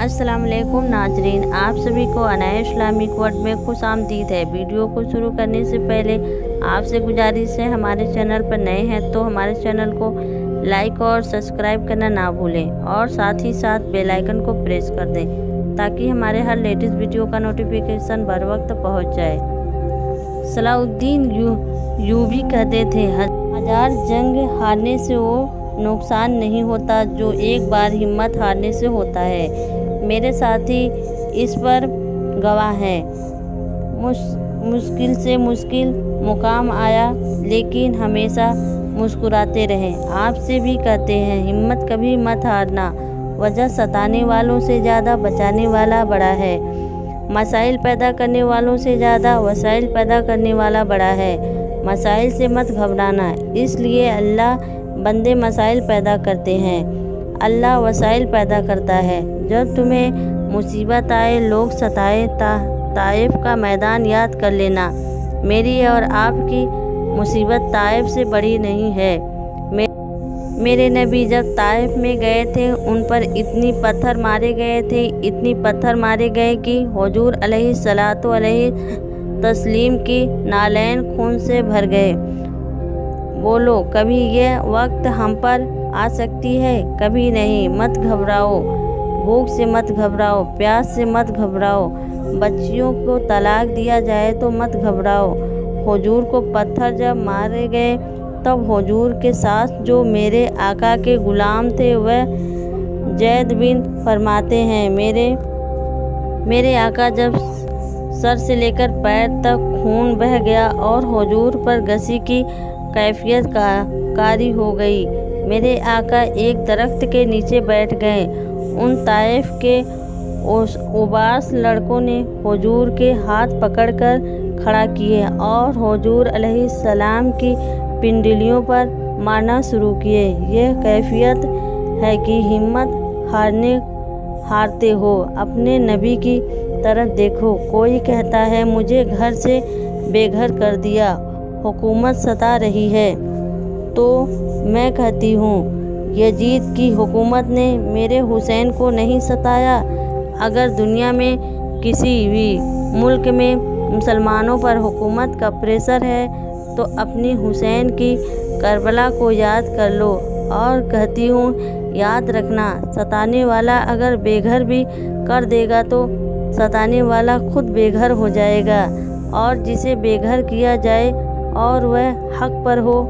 अस्सलाम वालेकुम नाजरीन, आप सभी को अनाया इस्लामिक वर्ल्ड में खुश आमदीद है। वीडियो को शुरू करने से पहले आपसे गुजारिश है, हमारे चैनल पर नए हैं तो हमारे चैनल को लाइक और सब्सक्राइब करना ना भूलें और साथ ही साथ बेल आइकन को प्रेस कर दें ताकि हमारे हर लेटेस्ट वीडियो का नोटिफिकेशन बर वक्त पहुँच जाए। सलाउद्दीन यूं भी कहते थे, हजार जंग हारने से वो नुकसान नहीं होता जो एक बार हिम्मत हारने से होता है। मेरे साथी इस पर गवाह हैं। मुश्किल से मुश्किल मुकाम आया लेकिन हमेशा मुस्कुराते रहें। आपसे भी कहते हैं, हिम्मत कभी मत हारना, वजह सताने वालों से ज़्यादा बचाने वाला बड़ा है। मसाइल पैदा करने वालों से ज़्यादा वसाइल पैदा करने वाला बड़ा है। मसाइल से मत घबराना, इसलिए अल्लाह बंदे मसाइल पैदा करते हैं, अल्लाह वसाइल पैदा करता है। जब तुम्हें मुसीबत आए, लोग सताए, ताइफ का मैदान याद कर लेना। मेरी और आपकी मुसीबत ताइफ से बड़ी नहीं है। मेरे नबी जब ताइफ में गए थे, उन पर इतनी पत्थर मारे गए कि हुजूर अलैहिस्सलातु अलैहि तस्लीम की नालैन खून से भर गए। बोलो, कभी यह वक्त हम पर आ सकती है? कभी नहीं। मत घबराओ, भूख से मत घबराओ, प्यास से मत घबराओ, बच्चियों को तलाक दिया जाए तो मत घबराओ। हुजूर को पत्थर जब मारे गए तब हुजूर के साथ जो मेरे आका के गुलाम थे वह जैद बिन फरमाते हैं, मेरे आका जब सर से लेकर पैर तक खून बह गया और हुजूर पर घसी की कैफियत कारी हो गई। मेरे आका एक दरख्त के नीचे बैठ गए। उन ताइफ के उबास लड़कों ने हुजूर के हाथ पकड़कर खड़ा किए और हुजूर अलैहिस्सलाम की पिंडलियों पर मारना शुरू किए। यह कैफियत है कि हिम्मत हारते हो। अपने नबी की तरफ देखो। कोई कहता है, मुझे घर से बेघर कर दिया, हुकूमत सता रही है, तो मैं कहती हूँ, यजीद की हुकूमत ने मेरे हुसैन को नहीं सताया। अगर दुनिया में किसी भी मुल्क में मुसलमानों पर हुकूमत का प्रेशर है तो अपनी हुसैन की करबला को याद कर लो। और कहती हूँ, याद रखना, सताने वाला अगर बेघर भी कर देगा तो सताने वाला खुद बेघर हो जाएगा, और जिसे बेघर किया जाए और वह हक पर हो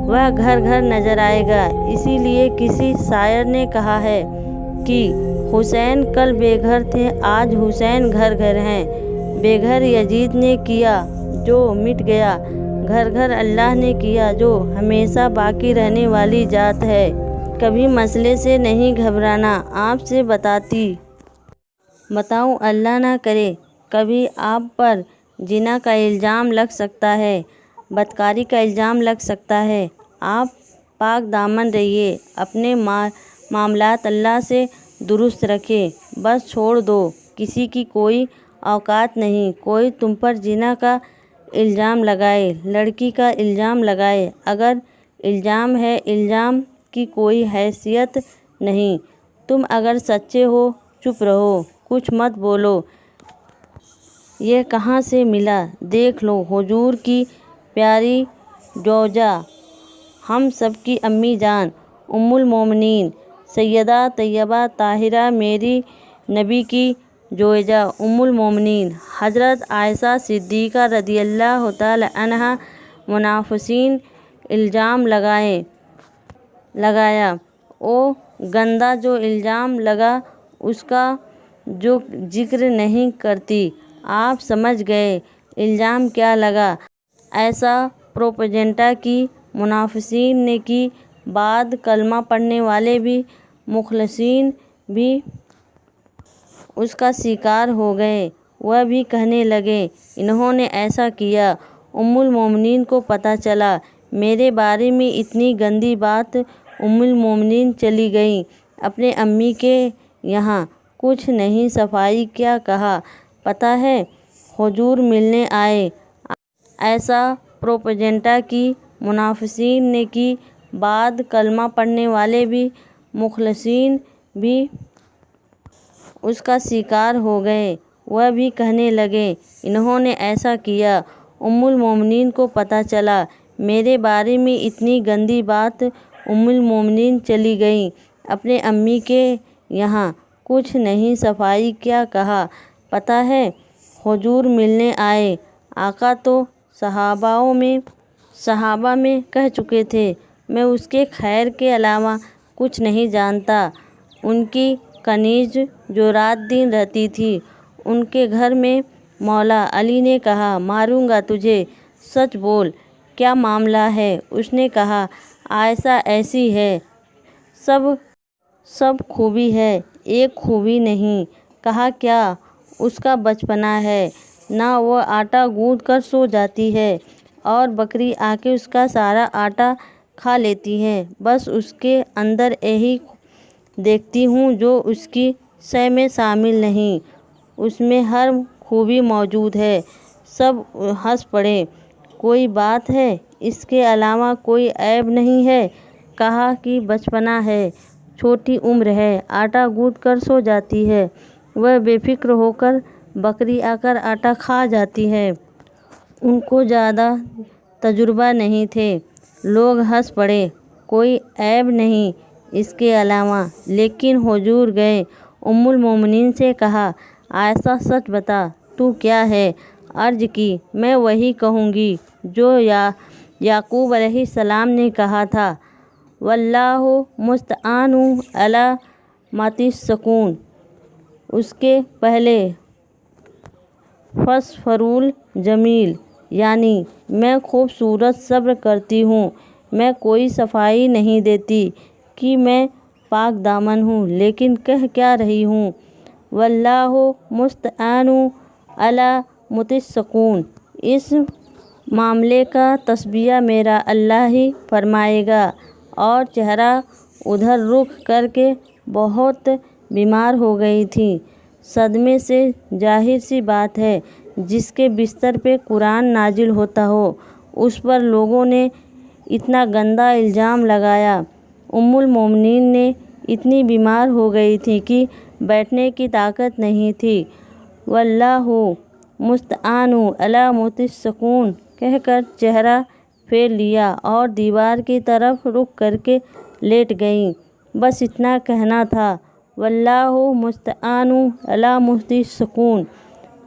वह घर घर नजर आएगा। इसीलिए किसी शायर ने कहा है कि हुसैन कल बेघर थे, आज हुसैन घर घर हैं। बेघर यजीद ने किया जो मिट गया, घर घर अल्लाह ने किया जो हमेशा बाकी रहने वाली जात है। कभी मसले से नहीं घबराना। आपसे बताऊं, अल्लाह ना करे कभी आप पर जिना का इल्ज़ाम लग सकता है, बदकारी का इल्ज़ाम लग सकता है। आप पाक दामन रहिए, अपने मामलात अल्लाह से दुरुस्त रखें। बस छोड़ दो, किसी की कोई औकात नहीं। कोई तुम पर जिना का इल्ज़ाम लगाए, लड़की का इल्ज़ाम लगाए, अगर इल्ज़ाम है, इल्ज़ाम की कोई हैसियत नहीं। तुम अगर सच्चे हो, चुप रहो, कुछ मत बोलो। ये कहाँ से मिला? देख लो, हुजूर की प्यारी जोजा, हम सब की अम्मी जान, उम्मुल मोमिनीन सैयदा तैयबा ताहिरा, मेरी नबी की जोजा उम्मुल मोमिनीन हज़रत आयशा सिद्दीक़ा रज़ियल्लाहु ताला अन्हा। मुनाफिसीन इल्ज़ाम लगाया, ओ गंदा जो इल्ज़ाम लगा उसका जो जिक्र नहीं करती। आप समझ गए इल्ज़ाम क्या लगा। ऐसा प्रोपेगेंडा की मुनाफिसीन ने की। बाद कलमा पढ़ने वाले भी मुखलिसीन भी उसका शिकार हो गए। वह भी कहने लगे, इन्होंने ऐसा किया। उम्मुल मोमिनीन को पता चला मेरे बारे में इतनी गंदी बात। उम्मुल मोमिनीन चली गई अपने अम्मी के यहाँ। कुछ नहीं, सफाई क्या कहा पता है, हुजूर मिलने आए। ऐसा प्रोपेगेंडा की मुनाफिसीन ने की। बाद कलमा पढ़ने वाले भी मुखलिसीन भी اس کا شکار ہو گئے۔ وہ بھی کہنے لگے انہوں نے ایسا کیا۔ المومنین کو پتہ چلا میرے بارے میں اتنی گندی بات۔ المومنین چلی گئیں اپنے امی کے یہاں۔ کچھ نہیں صفائی کیا کہا پتہ ہے، حضور ملنے آئے۔ آقا تو صحابہ میں کہہ چکے تھے میں اس کے خیر کے علاوہ کچھ نہیں جانتا۔ ان کی کنیز جو رات دن رہتی تھی ان کے گھر میں مولا علی نے کہا ماروں گا تجھے، سچ بول کیا معاملہ ہے؟ اس نے کہا عائشہ ایسی ہے، سب خوبی ہے، ایک خوبی نہیں۔ کہا کیا؟ اس کا بچپنا ہے نا، وہ آٹا گوندھ کر سو جاتی ہے اور بکری آ کے اس کا سارا آٹا کھا لیتی ہے، بس اس کے اندر یہی دیکھتی ہوں جو اس کی شے میں شامل نہیں، اس میں ہر خوبی موجود ہے۔ سب ہنس پڑے۔ کوئی بات ہے اس کے علاوہ کوئی عیب نہیں ہے؟ کہا کہ بچپنا ہے، چھوٹی عمر ہے، آٹا گوندھ کر سو جاتی ہے، وہ بے فکر ہو کر بکری آ کر آٹا کھا جاتی ہے۔ ان کو زیادہ تجربہ نہیں تھے۔ لوگ ہنس پڑے۔ کوئی عیب نہیں اس کے علاوہ۔ لیکن حضور گئے المومنین سے کہا عائشہ سچ بتا تو کیا ہے؟ عرض کی میں وہی کہوں گی جو یعقوب علیہ السلام نے کہا تھا واللہ المستعان علی ما تصفون۔ اس کے پہلے فاصبروا الجمیل، یعنی میں خوبصورت صبر کرتی ہوں، میں کوئی صفائی نہیں دیتی کہ میں پاک دامن ہوں، لیکن کہہ کیا رہی ہوں واللہ المستعان علی ما تصفون۔ اس معاملے کا تصفیہ میرا اللہ ہی فرمائے گا۔ اور چہرہ ادھر رخ کر کے بہت بیمار ہو گئی تھیں۔ صدمے سے ظاہر سی بات ہے جس کے بستر پہ قرآن نازل ہوتا ہو اس پر لوگوں نے اتنا گندا الزام لگایا۔ المومنین نے اتنی بیمار ہو گئی تھیں کہ بیٹھنے کی طاقت نہیں تھی۔ واللہ المستعان علی ما تصفون کہہ کر چہرہ پھیر لیا اور دیوار کی طرف رخ کر کے لیٹ گئیں۔ بس اتنا کہنا تھا واللہ المستعان علی ما تصفون۔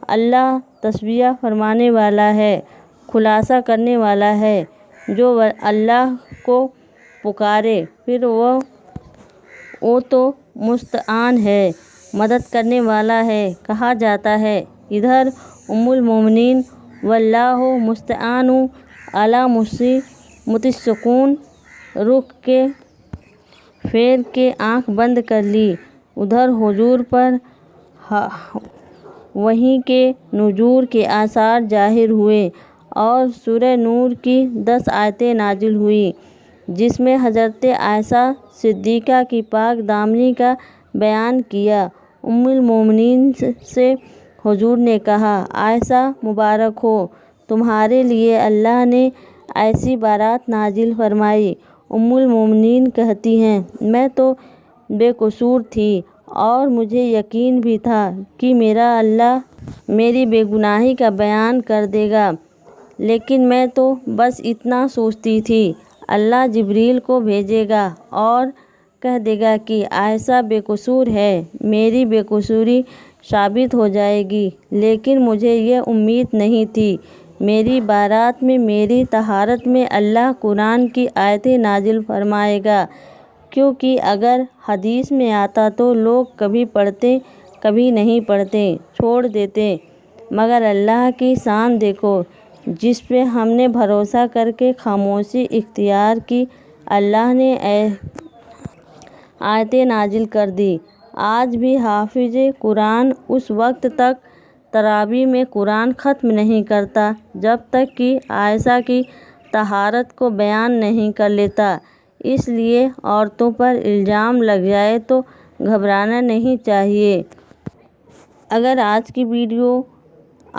اللہ تصفیہ فرمانے والا ہے، خلاصہ کرنے والا ہے۔ جو اللہ کو پکارے پھر وہ تو مستعان ہے، مدد کرنے والا ہے کہا جاتا ہے۔ ادھر المومنین واللہ المستعان علی ما تصفون رخ کے پھیر کے آنکھ بند کر لی۔ ادھر حضور پر وحی کے نزول کے آثار ظاہر ہوئے اور سورہ نور کی 10 آیتیں نازل ہوئیں جس میں حضرت عائشہ صدیقہ کی پاک دامنی کا بیان کیا۔ المومنین سے حضور نے کہا عائشہ مبارک ہو، تمہارے لیے اللہ نے ایسی بارات نازل فرمائی۔ المومنین کہتی ہیں میں تو بے قصور تھی اور مجھے یقین بھی تھا کہ میرا اللہ میری بے گناہی کا بیان کر دے گا، لیکن میں تو بس اتنا سوچتی تھی اللہ جبریل کو بھیجے گا اور کہہ دے گا کہ عائشہ بے قصور ہے، میری بے قصوری ثابت ہو جائے گی، لیکن مجھے یہ امید نہیں تھی۔ میری بارات میں، میری طہارت میں اللہ قرآن کی آیتیں نازل فرمائے گا، کیونکہ اگر حدیث میں آتا تو لوگ کبھی پڑھتے کبھی نہیں پڑھتے، چھوڑ دیتے، مگر اللہ کی شان دیکھو جس پہ ہم نے بھروسہ کر کے خاموشی اختیار کی، اللہ نے آیتیں نازل کر دیں۔ آج بھی حافظ قرآن اس وقت تک تراویح میں قرآن ختم نہیں کرتا جب تک کہ عائشہ کی طہارت کو بیان نہیں کر لیتا۔ اس لیے عورتوں پر الزام لگ جائے تو گھبرانا نہیں چاہیے۔ اگر آج کی ویڈیو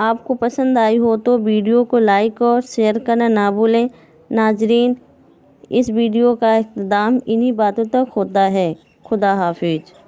آپ کو پسند آئی ہو تو ویڈیو کو لائک اور شیئر کرنا نہ بھولیں۔ ناظرین، اس ویڈیو کا اختتام انہی باتوں تک ہوتا ہے۔ خدا حافظ۔